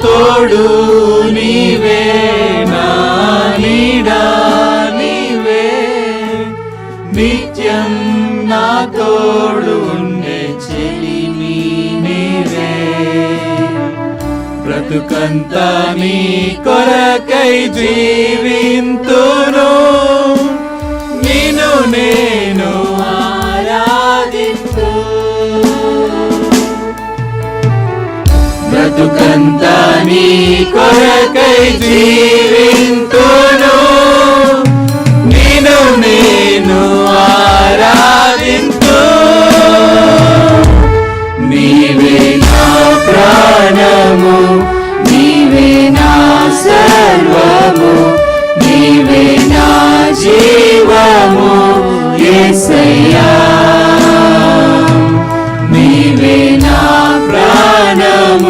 తోడు నీవే, నా నీడా నీవే, నిత్యం నా తోడు ఉండే చెలిమి నీవే. బ్రతుకంతా నీ కొరకై జీవింతును, నిన్ను నేను ఆరాధిస్తూ. బ్రతుకంతా నీ కొరకై జీవింతును,